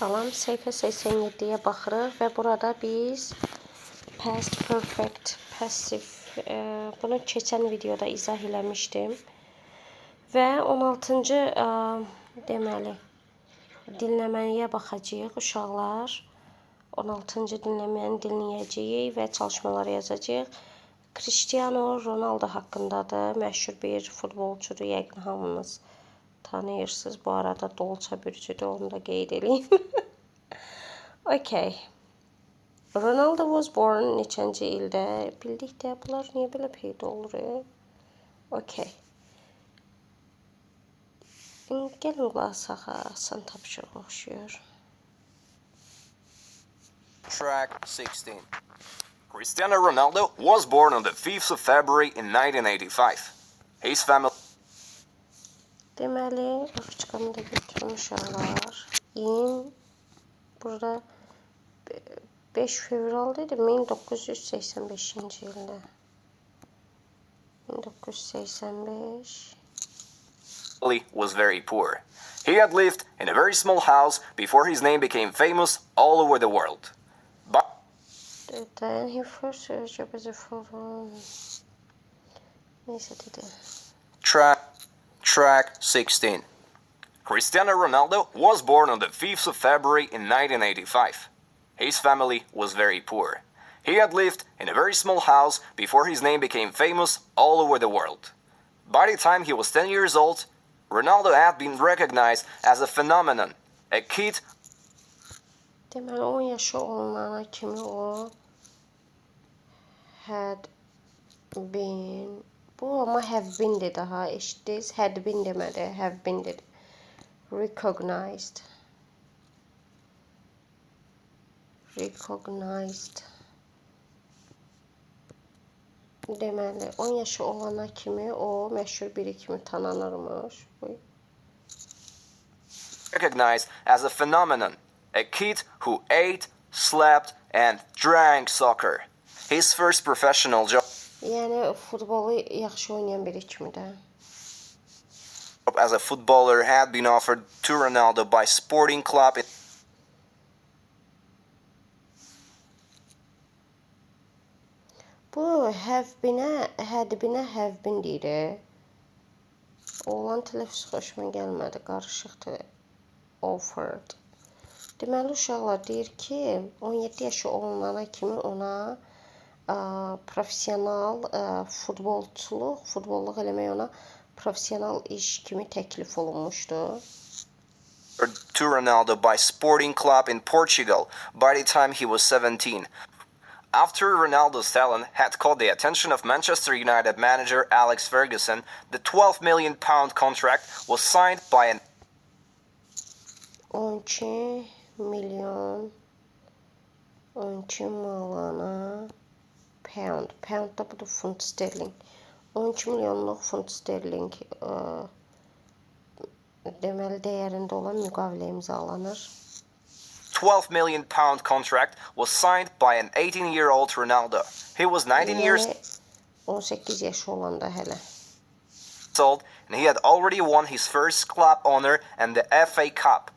Salam, səhifə 87-yə baxırıq və burada biz past perfect passive bunu keçən videoda izah eləmişdim və 16-cı deməli dinləməyə baxacağıq uşaqlar. 16-cı dinləməni dinləyəcəyik və çalışmalar yazacağıq. Cristiano Ronaldo haqqındadır. Məşhur bir futbolçudur, yəqin hamınız tanıyırsınız. Bu arada Dolça bürcüdür, onu da qeyd edeyim. Okay. Ronaldo was born neçənci ildə? Bildik də, bunlar niyə belə peyda olur? Okay. Gəlin qulaq asaq, asan tapşırıq oxşuyur. Track 16. Cristiano Ronaldo was born on the 5th of February in 1985. His family... Deməli, ruçkamı da götürün uşaqlar. Burada 5 fevral dedi, 1985-ci ildə. 1985. was very poor. He had lived in a very small house before his name became famous all over the world. But Then he first job as a football. Neyse dedi. Track 16. Cristiano Ronaldo was born on the 5th of February in 1985. His family was very poor. He had lived in a very small house before his name became famous all over the world. By the time he was 10 years old, Ronaldo had been recognized as a phenomenon, a kid. Deməli 10 yaşı olana kimi o had been. Bu ama have been dedi ha, eşitdiniz. Had been demədi, have been dedi. Recognized. Deməli 10 yaşı olana kimi o məşhur biri kimi tanınırmış. Recognized as a phenomenon, a kid who ate, slept, and drank soccer. His first professional job Yəni futbolu yaxşı oynayan biri kimi də. as a footballer had been offered to Ronaldo by Sporting Club. Bu have been-ə, had been-ə have been deyir. Oğlan tələffüz xoşuma gəlmədi, qarışıqdır. Offered. Deməli uşaqlar deyir ki, 17 yaşı olunana kimi ona professional futbolluq eləmək ona professional iş kimi təklif olunmuşdu. To Ronaldo by Sporting Club in Portugal by the time he was 17. After Ronaldo's talent had caught the attention of Manchester United manager Alex Ferguson, the £12 million contract was signed by an 12 milyon 12 milyona pound. Pound da budur funt sterling. 12 milyonluq funt sterling deməli dəyərində olan müqavilə imzalanır. £12 million contract was signed by an 18-year-old Ronaldo. He was 19 years 18 yaşı olanda hələ. old and he had already won his first club honor and the FA Cup.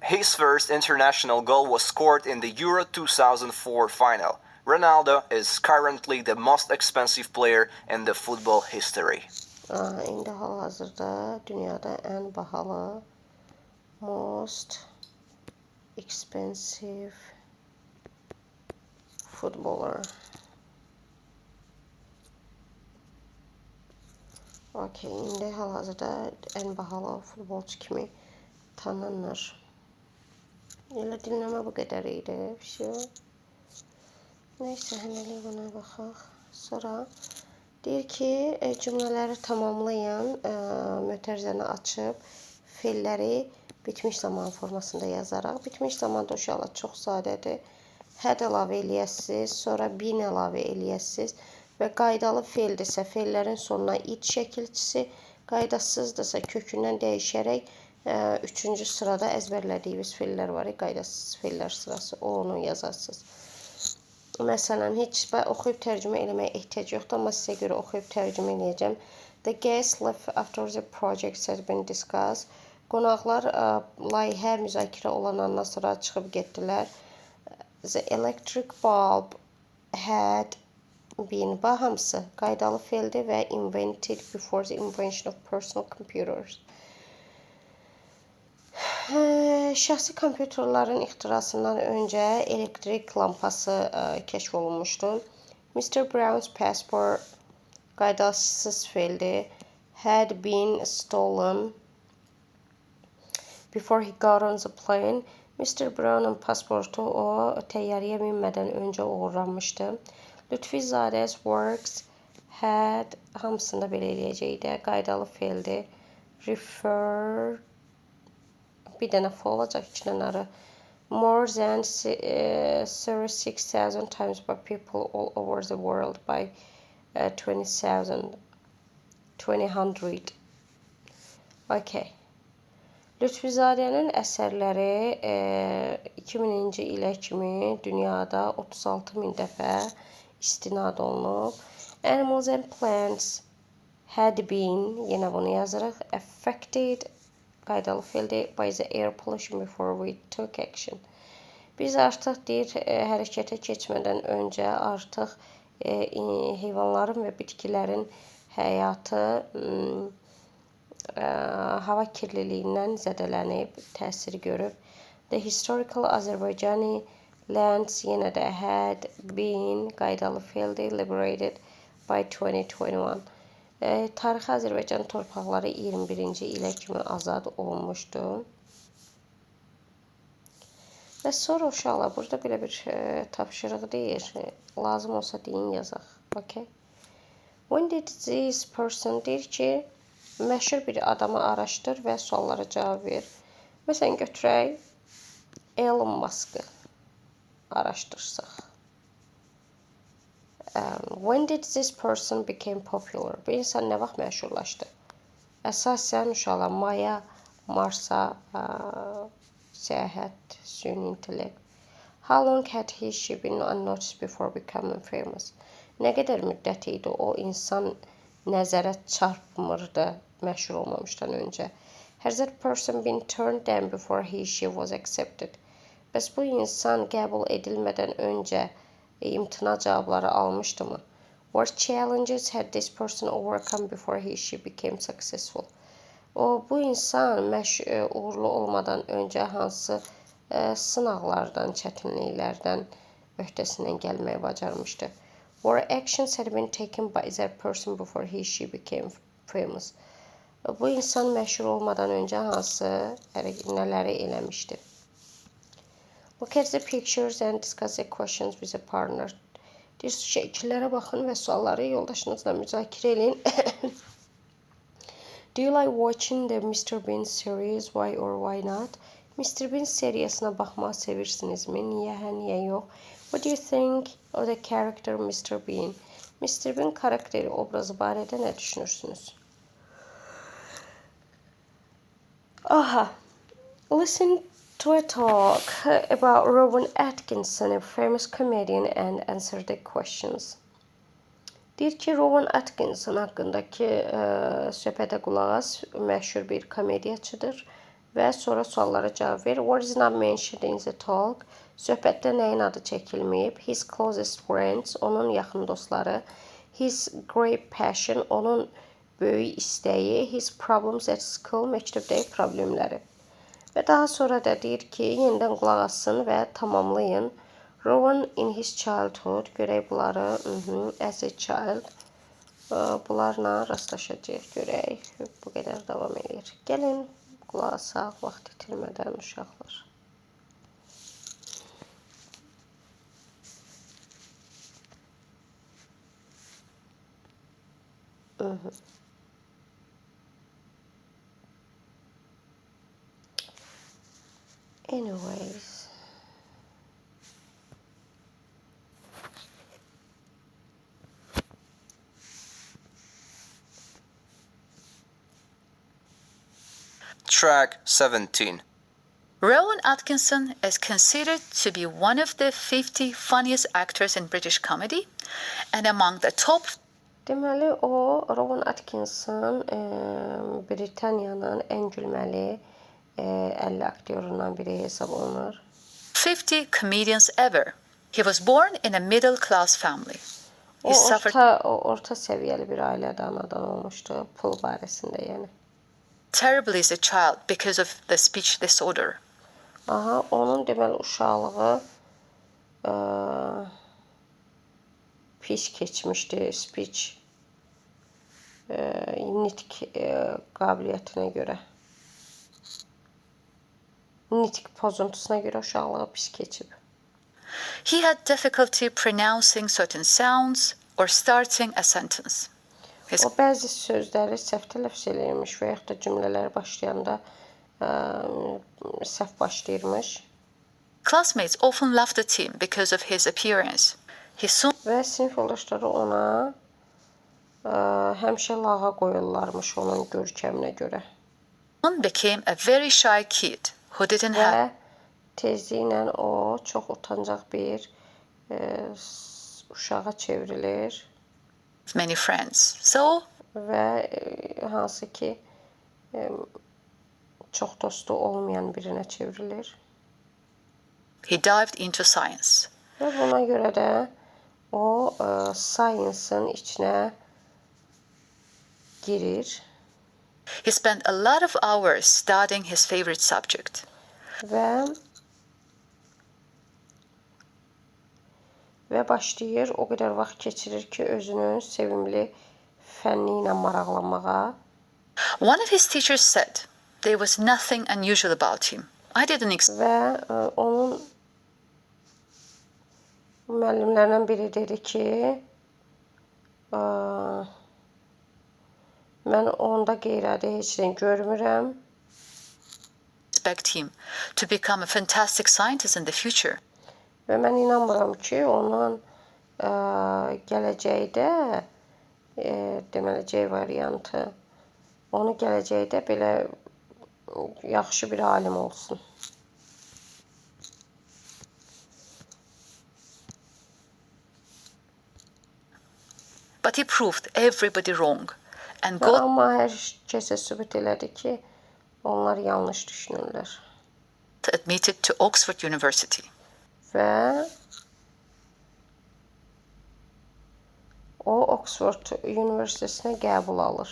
His first international goal was scored in the Euro 2004 final. Ronaldo is currently the most expensive player in the football history. İndi hal-hazırda dünyada ən bahalı most expensive footballer. Okay, indi hal-hazırda ən bahalı futbolçu kimi tanınır. Elə dinləmə bu qədər idi. Neysə, həməlik buna baxaq. Sonra deyir ki, cümlələri tamamlayın, mötərizəni açıb, feilləri bitmiş zaman formasında yazaraq. Bitmiş zamanda uşaqlar çox sadədir. Had əlavə eləyəsiniz, sonra been əlavə eləyəsiniz və qaydalı feildirsə, feillərin sonuna it şəkilçisi, qaydasızdırsa kökündən dəyişərək 3-cü sırada əzbərlədiyiniz feillər var, qaydasız feillər sırası, onu yazarsınız. Məsələn, heç oxuyub tərcümə eləməyə ehtiyac yoxdur, amma sizə görə oxuyub tərcümə eləyəcəm. The guests left after the project has been discussed. Qonaqlar layihə müzakirə olandan sonra çıxıb getdilər. The electric bulb had been hamısı qaydalı feildir və invented before the invention of personal computers. Şəxsi kompüterlərin ixtirasından öncə elektrik lampası kəşf olunmuşdu. Mr. Brown's passport qaydasız feildir. Had been stolen before he got on the plane. Mr. Brown'un pasportu o təyyarəyə minmədən öncə uğurlanmışdı. Lütfizadə's works had hamısında belə eləyəcəkdə qaydalı feildir. Refer bir dənə for olacaq, iki dənə more than 36,000 times by people all over the world by 20,000. Okay. Lütfizadənin əsərləri 2000-ci ilə kimi dünyada 36,000 dəfə istinad olunub. Animals and plants had been, yenə bunu yazırıq, affected, qaydalı feildir, by the air pollution before we took action. Biz artıq deyir, hərəkətə keçmədən öncə artıq heyvanların və bitkilərin həyatı hava kirliliyindən zədələnib, təsir görüb. The historical Azərbaycani lands yenə də had been, qaydalı feildir, liberated by 2021. Tarixi Azərbaycan torpaqları 21-ci ilə kimi azad olunmuşdu. Və sonra uşaqlar, burada belə bir tapşırıq deyir. Lazım olsa deyin yazaq. Okay. When did this person deyir ki, məşhur bir adamı araşdır və suallara cavab ver. Məsələn, götürək Elon Musk'ı araşdırsaq. When did this person became popular? Bu insan nə vaxt məşhurlaşdı? Əsasən uşaqlar Maya, Marsa, səyahət, süni intellekt. How long had she been unnoticed before becoming famous? Nə qədər müddət idi o insan nəzərə çarpmırdı məşhur olmamışdan öncə. Has that person been turned down before she was accepted? Bəs bu insan qəbul edilmədən öncə imtina cavabları almışdımı? What challenges had this person overcome before she became successful? Bu insan uğurlu olmadan öncə hansı sınaqlardan, çətinliklərdən öhdəsindən gəlməyi bacarmışdı? What actions had been taken by that person before she became famous? Bu insan məşhur olmadan öncə hansı nələri eləmişdi? Look at the pictures and discuss the questions with a partner. Şəkillərə baxın və sualları yoldaşınızla müzakirə edin. Do you like watching the Mr. Bean series? Why or why not? Mr. Bean seriyasına baxmağı sevirsinizmi? Niyə, niyə yox? What do you think of the character Mr. Bean? Mr. Bean karakteri, obrazı barədə nə düşünürsünüz? Listen to a talk about Rowan Atkinson, a famous comedian, and answer the questions. Deyir ki, Rowan Atkinson haqqındakı söhbətə qulaq as, məşhur bir komediyaçıdır və sonra suallara cavab ver. What is not mentioned in the talk? Söhbətdə nəyin adı çəkilməyib? His closest friends, onun yaxın dostları. His great passion, onun böyük istəyi. His problems at school, məktəbdəki problemləri. Və daha sonra da deyir ki, yenidən qulaq assın və tamamlayın. Rowan in his childhood, görək bunları, as a child, bunlarla rastlaşacaq, görək, bu qədər davam edir. Gəlin, qulaq asaq, vaxt itirmədən uşaqlar. Anyways. Track 17. Rowan Atkinson is considered to be one of the 50 funniest actors in British comedy and among the top. Deməli, o, Rowan Atkinson, Britaniyanın ən gülməli 50 aktyorundan biri hesab olunur. 50 comedians ever. He was born in a middle class family. O He suffered orta seviyeli bir ailede anadan olmuştu. Pul barəsində yəni. terribly as a child because of the speech disorder. Aha, onun deməli uşaqlığı pis keçmişdi speech nitq qabiliyyətinə görə. Nitq pozuntusuna görə uşaqlığı pis keçib. He had difficulty pronouncing certain sounds or starting a sentence. His O bəzi sözləri səhv tələffüz eləyirmiş və yaxud da cümlələri başlayanda səhv başlayırmış. classmates often laughed at him because of his appearance. He soon Və sinif yoldaşları ona həmişə lağa qoyurlarmış onun görkəminə görə. became a very shy kid who didn't Və have tezliklə o çox utancaq bir uşağa çevrilir many friends. So və hansı ki çox dostu olmayan birinə çevrilir. he dived into science. Və buna görə də o science-ın içinə girir He spent a lot of hours studying his favorite subject. və başlayır o qədər vaxt keçirir ki, özünün sevimli fənni ilə maraqlanmağa. One of his teachers said there was nothing unusual about him. I didn't expect Və onun müəllimlərindən biri dedi ki, mən onda qeyri-adi heç nə görmürəm him to become a fantastic scientist in the future. və mən inanmıram ki, onun gələcəkdə deməli C variantı onu gələcəkdə belə yaxşı bir alim olsun. But he proved everybody wrong and Və got amma hər kəsə sübut elədi ki, onlar yanlış düşünürlər. admitted to Oxford University. Və o Oxford Universitetinə qəbul alır.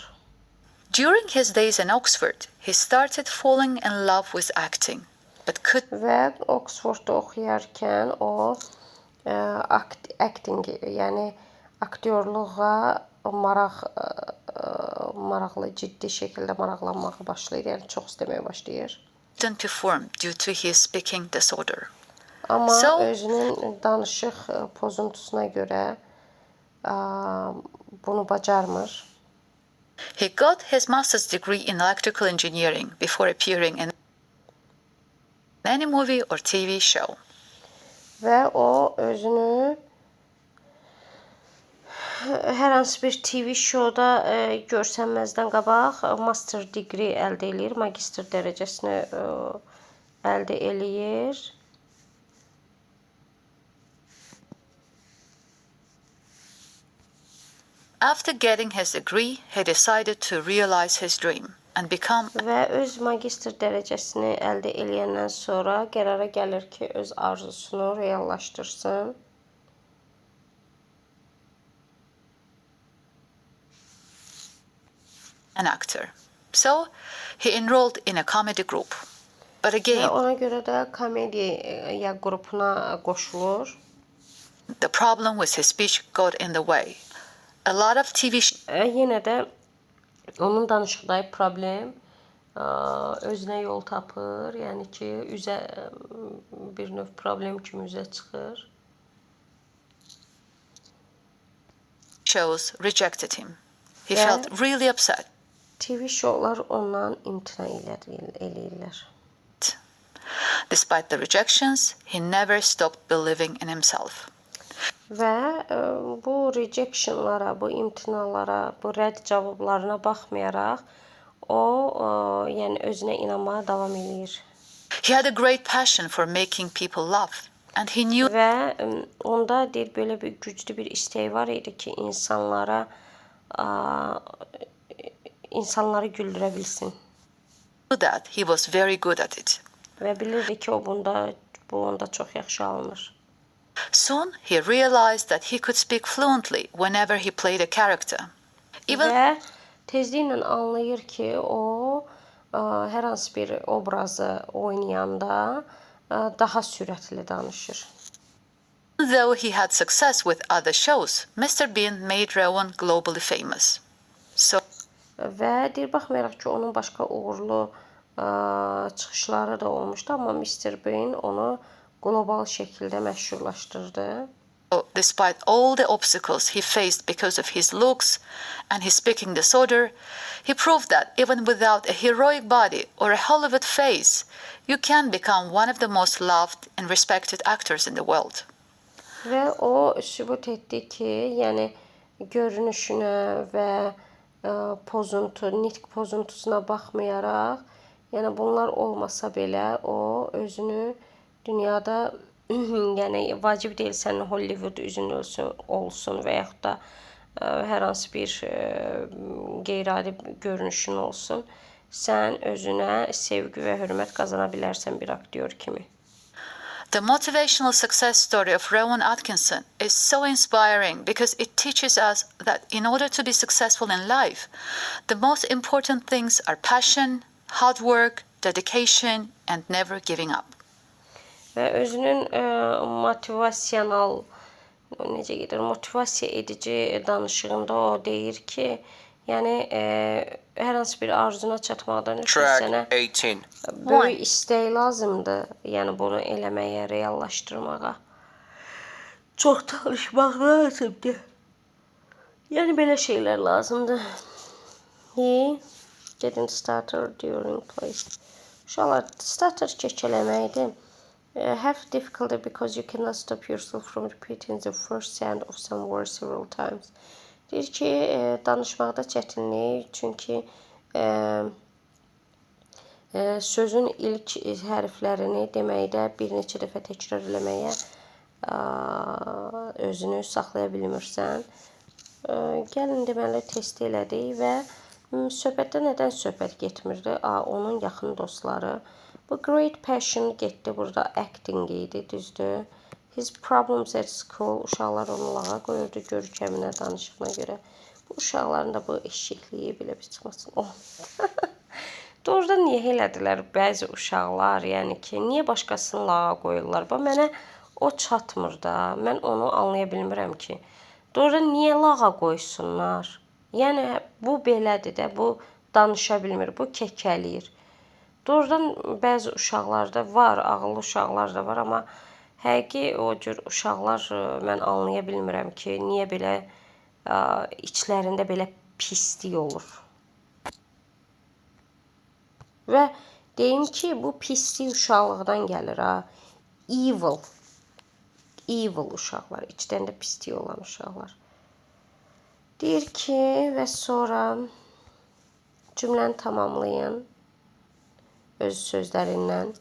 During his days in Oxford, he started falling in love with acting, but could Və Oxfordda oxuyarkən o acting, yəni aktyorluğa maraqlı, ciddi şəkildə maraqlanmağa başlayır, yəni çox istəməyə başlayır. couldn't perform due to his speaking disorder. Amma So- özünün danışıq pozuntusuna görə bunu bacarmır. He got his master's degree in electrical engineering before appearing in any movie or TV show. Və o özünü hər hansı bir TV şouda görsənməzdən qabaq master degree əldə eləyir, magistr dərəcəsini əldə eləyir. After getting his degree, he decided to realize his dream and become Və öz magistr dərəcəsini əldə eləyəndən sonra qərara gəlir ki, öz arzusunu reallaşdırsın. an actor. So he enrolled in a comedy group. But Və again, ona görə də komediya qrupuna qoşulur. the problem with his speech got in the way. A lot of TV Yenə də onun danışıqdakı problem özünə yol tapır, yəni ki, üzə bir növ problem kimi üzə çıxır. shows rejected him. He Yeah. felt really upset. TV şovlar ondan imtina eləyirlər. Despite the rejections, he never stopped believing in himself. Və bu rejectionlara, bu imtinalara, bu rədd cavablarına baxmayaraq o yəni özünə inanmağa davam eləyir. He had a great passion for making people laugh, and he knew Və onda deyir belə bir güclü bir istək var idi ki, insanları güldürə bilsin. knew that he was very good at it. Və bilirdi ki, bu onda çox yaxşı alınır. Soon he realized that he could speak fluently whenever he played a character. Even Və tezliklə anlayır ki, o hər hansı bir obrazı oynayanda daha sürətli danışır. though he had success with other shows, Mr. Bean made Rowan globally famous. So Və deyir, baxmayaraq ki, onun başqa uğurlu çıxışları da olmuşdu, amma Mr. Bean onu qlobal şəkildə məşhurlaşdırdı. despite all the obstacles he faced because of his looks and his speaking disorder, he proved that even without a heroic body or a Hollywood face, you can become one of the most loved and respected actors in the world. Və o sübut etdi ki, yəni görünüşünə və nitq pozuntusuna baxmayaraq, yəni bunlar olmasa belə o özünü dünyada yəni vacib deyil sənin Hollywood üzün olsun və yaxud da hər hansı bir qeyri-adi görünüşün olsun. Sən özünə sevgi və hörmət qazana bilərsən bir aktyor kimi. The motivational success story of Rowan Atkinson is so inspiring because it teaches us that in order to be successful in life, the most important things are passion, hard work, dedication, and never giving up. Və özünün motivasiya edici danışığında o deyir ki, yəni hər hansı bir arzuna çatmaqdan ötürü sənə Track 18. böyük istək lazımdır, yəni bunu eləməyə, reallaşdırmağa. Çox çalışmaq lazımdır. Yəni belə şeylər lazımdır. He didn't stutter during play. Uşaqlar, stutter kəkələməkdir. Have difficulty because you cannot stop yourself from repeating the first sound of some word several times. Deyir ki, danışmaqda çətinlik, çünki sözün ilk hərflərini deməkdə bir neçə dəfə təkrar eləməyə özünü saxlaya bilmirsən. Gəlin deməli test elədik və söhbətdə nədən söhbət getmirdi? Onun yaxın dostları. Bu great passion getdi, burada acting idi, düzdür. His problems at school, uşaqlar onu lağa qoyurdu görkəminə, danışığına görə. Bu uşaqların da bu eşikliyi belə bir çıxmasın. Doğrudan niyə elədilər bəzi uşaqlar, yəni ki, niyə başqasını lağa qoyurlar? Mənə o çatmır da, mən onu anlaya bilmirəm ki. Doğrudan niyə lağa qoysunlar? Yəni, bu belədir də, bu danışa bilmir, bu kəkəliyir. Doğrudan bəzi uşaqlarda var, ağıllı uşaqlar da var, amma həqiqi o cür uşaqlar mən anlaya bilmirəm ki, niyə belə içlərində belə pislik olur. Və deyim ki, bu pislik uşaqlıqdan gəlir ha. Evil uşaqlar, içdən də pislik olan uşaqlar. Deyir ki, və sonra cümləni tamamlayın öz sözlərindən.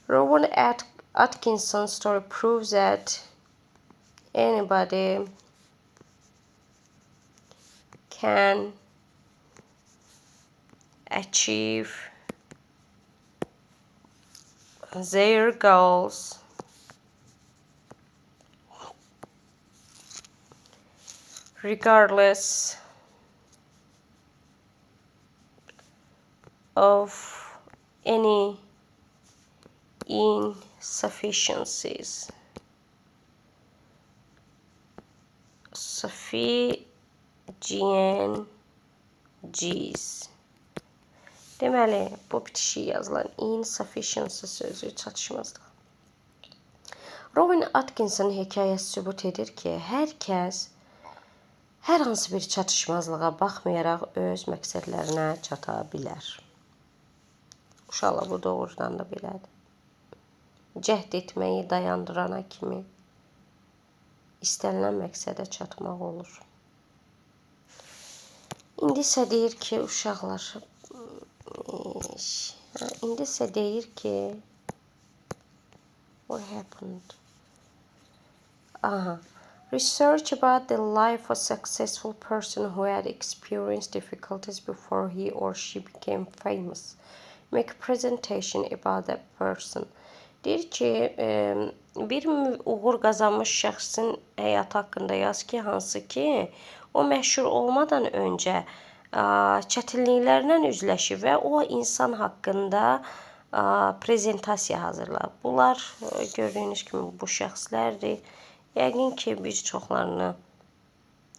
Rowan Atkinson's story proves that anybody can achieve their goals regardless of any insufficiencies. Sufficiencies. Deməli, bu bitişik yazılan insufficiency sözü çatışmazdır. Rowan Atkinson hekayəsi sübut edir ki, hər kəs hər hansı bir çatışmazlığa baxmayaraq öz məqsədlərinə çata bilər. Uşaqlar, bu doğrudan da belədir. Cəhd etməyi dayandırana kimi istənilən məqsədə çatmaq olur. İndi isə deyir ki, uşaqlar, what happened? Research about the life of a successful person who had experienced difficulties before he or she became famous. Make a presentation about that person. Deyir ki, bir uğur qazanmış şəxsin həyatı haqqında yaz ki, hansı ki, o məşhur olmadan öncə çətinliklərlə üzləşir və o insan haqqında prezentasiya hazırlar. Bunlar gördüyünüz kimi bu şəxslərdir. Yəqin ki, bir çoxlarını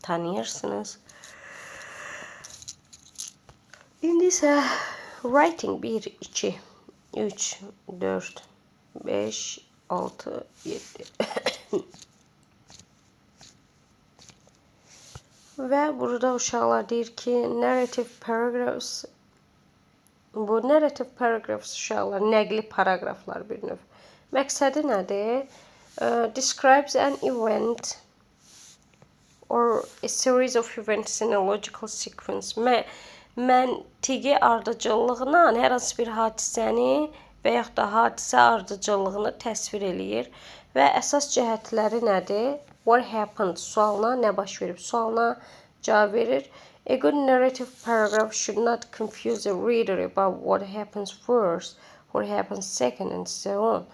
tanıyırsınız. İndi isə writing 1, 2, 3, 4, 5, 6, 7. Və burada uşaqlar deyir ki, narrative paragraphs. Bu narrative paragraphs uşaqlar, nəqli paraqraflar bir növ. Məqsədi nədir? Describes an event or a series of events in a logical sequence. Məntiqi ardıcıllığına hər hansı bir hadisəni və yaxud da hadisə ardıcıllığını təsvir eləyir və əsas cəhətləri nədir? What happened sualına nə baş verib? Sualına cavab verir. A good narrative paragraph should not confuse the reader about what happens first, what happens second, and so on.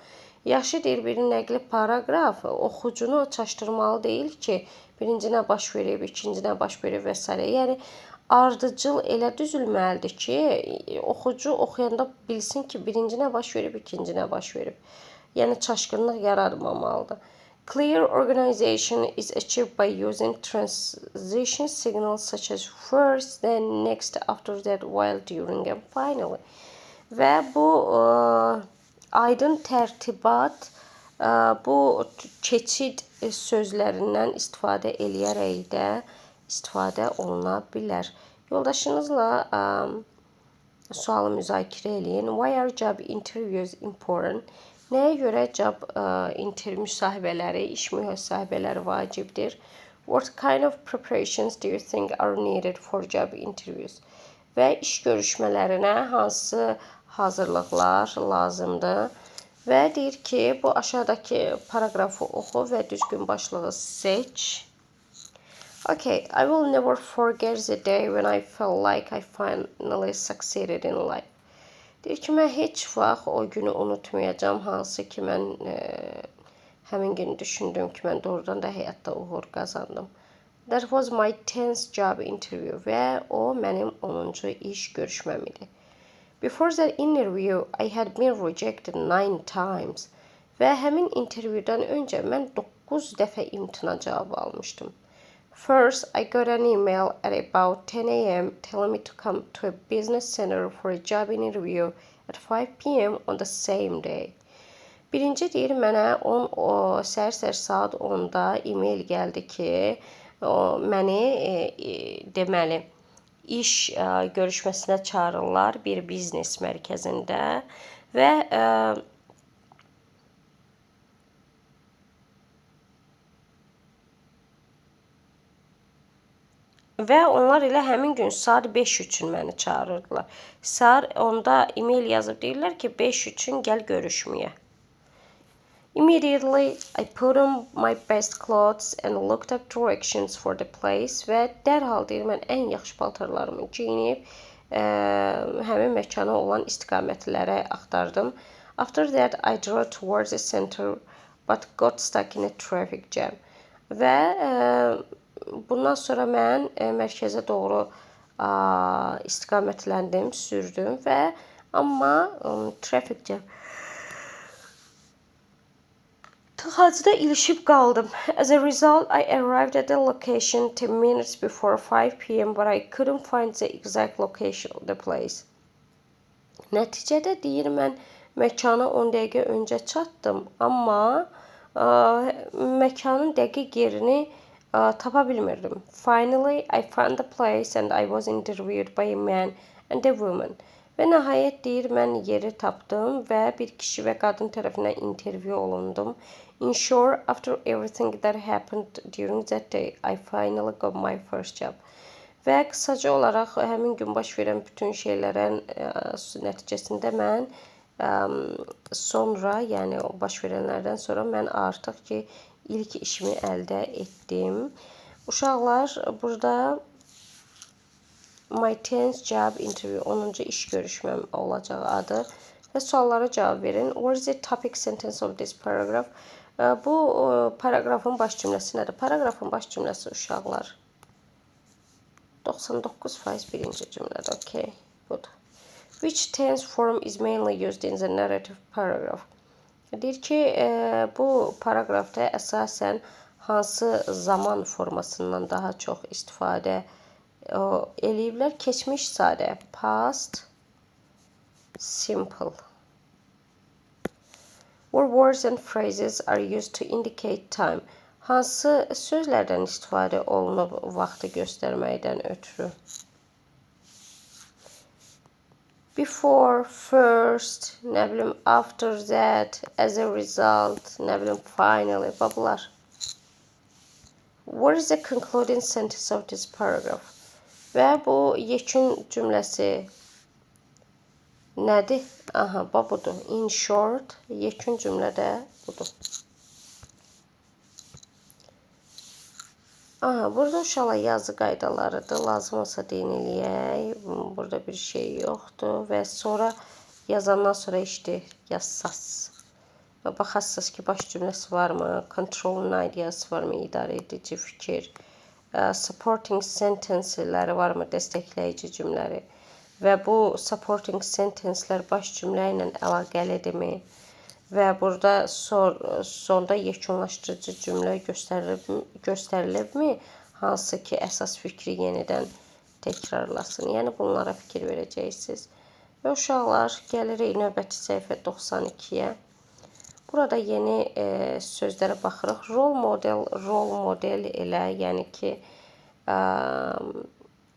Yaxşı deyir, bir nəqli paraqraf oxucunu çaşdırmalı deyil ki, birinci nə baş verib, ikinci nə baş verib və s. Yəni, ardıcıl elə düzülməlidir ki, oxucu oxuyanda bilsin ki, birinci nə baş verib, ikinci nə baş verib. Yəni, çaşqınlıq yaratmamalıdır. Clear organization is achieved by using transition signals such as first, then, next, after that, while, during, and finally. Və bu aydın tərtibat bu keçid sözlərindən istifadə eləyərək də istifadə oluna bilər. Yoldaşınızla sualı müzakirə eləyin. Why are job interviews important? Nəyə görə job müsahibələri, iş müsahibələri vacibdir? What kind of preparations do you think are needed for job interviews? Və iş görüşmələrinə hansı hazırlıqlar lazımdır? Və deyir ki, bu aşağıdakı paragrafı oxu və düzgün başlığı seç. Okay, I will never forget the day when I felt like I finally succeeded in life. Deyir ki, mən heç vaxt o günü unutmayacağam, hansı ki, mən həmin gün düşündüm ki, mən doğrudan da həyatda uğur qazandım. That was my 10th job interview və o mənim 10-cu iş görüşməm idi. Before that interview, I had been rejected 9 times və həmin intervyudan öncə mən 9 dəfə imtina cavabı almışdım. First, I got an email at about 10 a.m. telling me to come to a business center for a job interview at 5 p.m. on the same day. Birinci deyir, mənə səhər saat 10-da e-mail gəldi ki, məni deməli, iş görüşməsinə çağırırlar bir biznes mərkəzində və onlar elə həmin gün saat 5 üçün məni çağırırdılar. Saat 10-da e-mail yazıb deyirlər ki, 5 üçün gəl görüşməyə. Immediately, I put on my best clothes and looked up directions for the place və dərhal deyir, mən ən yaxşı paltarlarımı geyinib həmin məkana olan istiqamətləri axtardım. After that, I drove towards the center but got stuck in a traffic jam. Və bundan sonra mən mərkəzə doğru istiqamətləndim, sürdüm və amma traffic jam tıxacda ilişib qaldım. As a result, I arrived at the location 10 minutes before 5 p.m. but I couldn't find the exact location of the place. Nəticədə deyir, mən məkana 10 dəqiqə öncə çatdım, amma məkanın dəqiq yerini tapa bilmirdim. Finally, I found the place and I was interviewed by a man and a woman. Və nəhayət deyir, mən yeri tapdım və bir kişi və qadın tərəfindən intervyu olundum. In short, after everything that happened during that day, I finally got my first job. Və qısaca olaraq həmin gün baş verən bütün şeylərin nəticəsində mən sonra, yəni o baş verənlərdən sonra mən artıq ki ilk işimi əldə etdim. Uşaqlar, burada My 10th job interview, 10-cu iş görüşməm olacaq adı və suallara cavab verin. What is the topic sentence of this paragraph? Bu paragrafın baş cümləsi nədir? Paragrafın baş cümləsi uşaqlar 99% birinci cümlədir. Okay, good. Which tense form is mainly used in the narrative paragraph? Deyir ki, bu paragrafda əsasən hansı zaman formasından daha çox istifadə eləyiblər? Keçmiş sadə, past simple. What words and phrases are used to indicate time? Hansı sözlərdən istifadə olunub vaxtı göstərməkdən ötürü? Before, first, nə bilim, after that, as a result, nə bilim, finally, və bunlar. What is the concluding sentence of this paragraph? Və bu yekun cümləsi nədir? Aha, budur. In short, yekun cümlə də budur. Aha, burada uşaqlar yazı qaydalarıdır. Lazım olsa deyin eləyək. Burada bir şey yoxdur. Və sonra yazandan sonra işdir yazsaz. Və baxasınız ki, baş cümləsi varmı? Controlling ideası varmı? İdarə edici fikir. Supporting sentenceləri varmı? Dəstəkləyici cümləri. Və bu supporting sentencelər baş cümlə ilə əlaqəlidirmi? Və burada sonda yekunlaşdırıcı cümlə göstərilibmi? Hansı ki, əsas fikri yenidən təkrarlasın. Yəni, bunlara fikir verəcəksiniz. Və uşaqlar, gəlirik növbəti səhifə 92-yə. Burada yeni sözlərə baxırıq. Role model elə, yəni ki,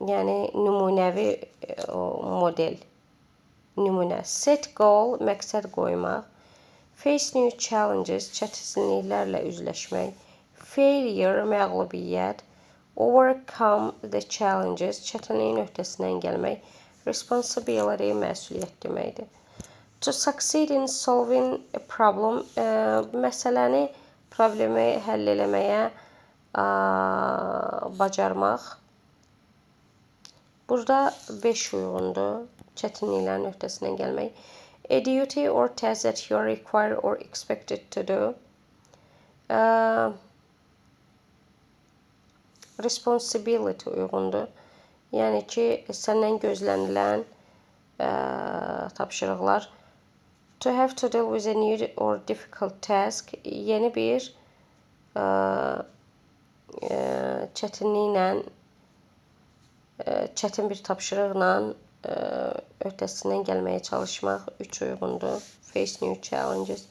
yəni nümunəvi model. Nümunə. Set goal, məqsəd qoymaq. Face new challenges, çətinliklərlə üzləşmək. Failure, məğlubiyyət. Overcome the challenges, çətinliyin öhdəsindən gəlmək. Responsibility, məsuliyyət deməkdir. To succeed in solving a problem, məsələni, problemi həll eləməyə bacarmaq. Burada 5 uyğundur. Çətinliklərin öhdəsindən gəlmək. A duty or task that you are required or expected to do. Responsibility uyğundur. Yəni ki, səndən gözlənilən tapşırıqlar. To have to deal with a new or difficult task. Yeni bir çətin bir tapşırıqla öhdəsindən gəlməyə çalışmaq 3 uyğundur. Face new challenges.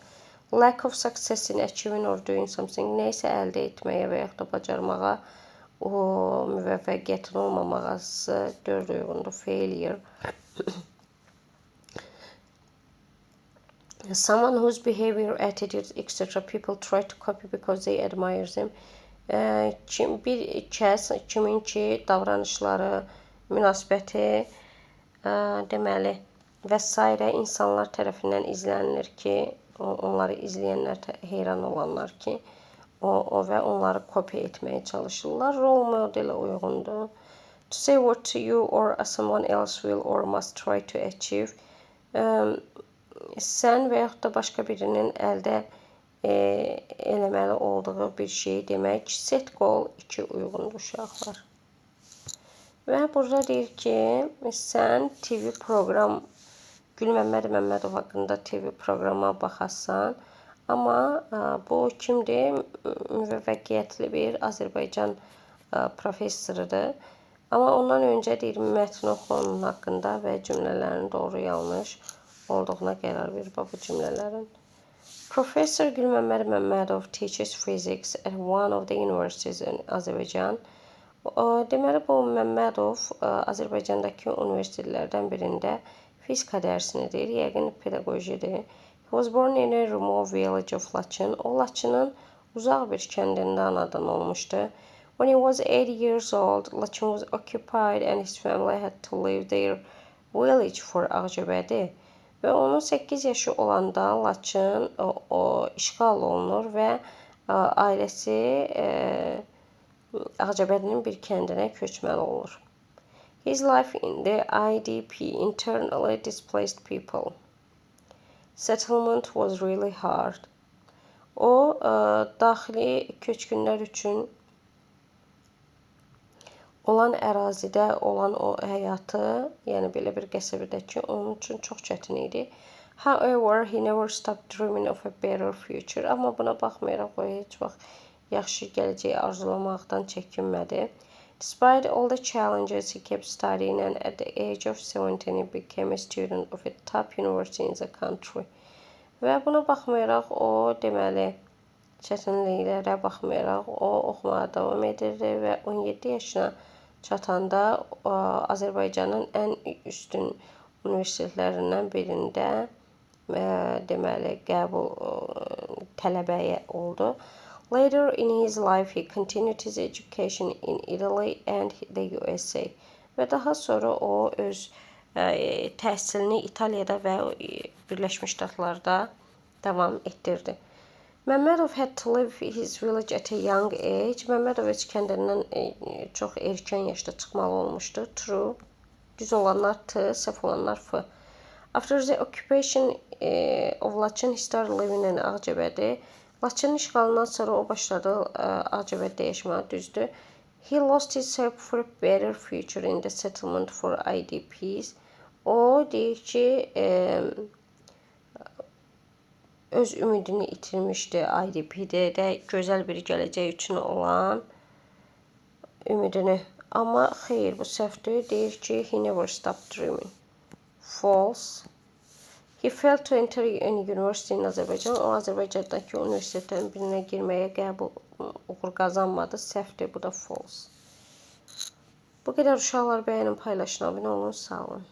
Lack of success in achieving or doing something. Neysə əldə etməyə və yaxud da bacarmağa müvəffəqiyyətin olmaması 4 uyğundur. Failure. Someone whose behavior, attitude, etc. people try to copy because they admire them. Bir kəs, kimin ki davranışları, münasibəti, deməli, və s. insanlar tərəfindən izlənilir ki, onları izləyənlər heyran olanlar ki, o və onları kopya etməyə çalışırlar. Role modelə uyğundur. To say what you or someone else will or must try to achieve. Sən və yaxud da başqa birinin əldə eləməli olduğu bir şey demək. Set goal 2 uyğundur uşaqlar. Və burada deyir ki, sən TV proqram, Gülməmməd Məmmədov haqqında TV proqrama baxasan, amma bu kimdir? Müvəffəqiyyətli bir Azərbaycan professorudur. Amma ondan öncə deyir, mətn oxu onun haqqında və cümlələrin doğru yanlış olduğuna qərar verir bu cümlələrin. Professor Gülməmməd Məmmədov teaches physics at one of the universities in Azerbaijan. Deməli, bu Məmmədov Azərbaycandakı universitetlərdən birində fizika dərsini deyir, yəqin pedaqojidir. He was born in a remote village of Laçın. O, Laçının uzaq bir kəndində anadan olmuşdu. When he was 8 years old, Laçın was occupied and his family had to leave their village for Ağcabədi. və onun 8 yaşı olanda Laçın o işğal olunur və ailəsi Ağcabədinin bir kəndinə köçməli olur. His life in the IDP, internally displaced people. Settlement was really hard. O, daxili köçkünlər üçün olan ərazidə olan o həyatı, yəni belə bir qəsəbədəki onun üçün çox çətin idi. However, he never stopped dreaming of a better future. Amma buna baxmayaraq o heç vaxt yaxşı gələcəyi arzulamaqdan çəkinmədi. Despite all the challenges, he kept studying and at the age of 17 he became a student of a top university in the country. Və buna baxmayaraq o, deməli, çətinliklərə baxmayaraq o oxumağa davam edirdi və 17 yaşına çatanda Azərbaycanın ən üstün universitetlərindən birində deməli qəbul tələbəyə oldu. Later in his life he continued his education in Italy and the USA. Və daha sonra o öz təhsilini İtaliyada və Birləşmiş Ştatlarda davam etdirdi. Məmmədov had to leave his village at a young age. Məmmədov öz kəndindən çox erkən yaşda çıxmalı olmuşdu. True. Düz olanlar T, səhv olanlar F. After the occupation of Laçın, he started living in Ağcabədi. Laçının işğalından sonra o başladı Ağcabəddə yaşamağa, düzdür. He lost his hope for a better future in the settlement for IDPs. O deyir ki, öz ümidini itirmişdi IDP'də də gözəl bir gələcək üçün olan ümidini. Amma xeyr, bu səhvdir. Deyir ki, he never stopped dreaming. False. He failed to enter a university in Azerbaijan. O, Azərbaycandakı universitetlərin birinə girməyə qəbul uğur qazanmadı. Səhvdir, bu da false. Bu qədər uşaqlar, bəyənin, paylaşın, abunə olun, sağ olun.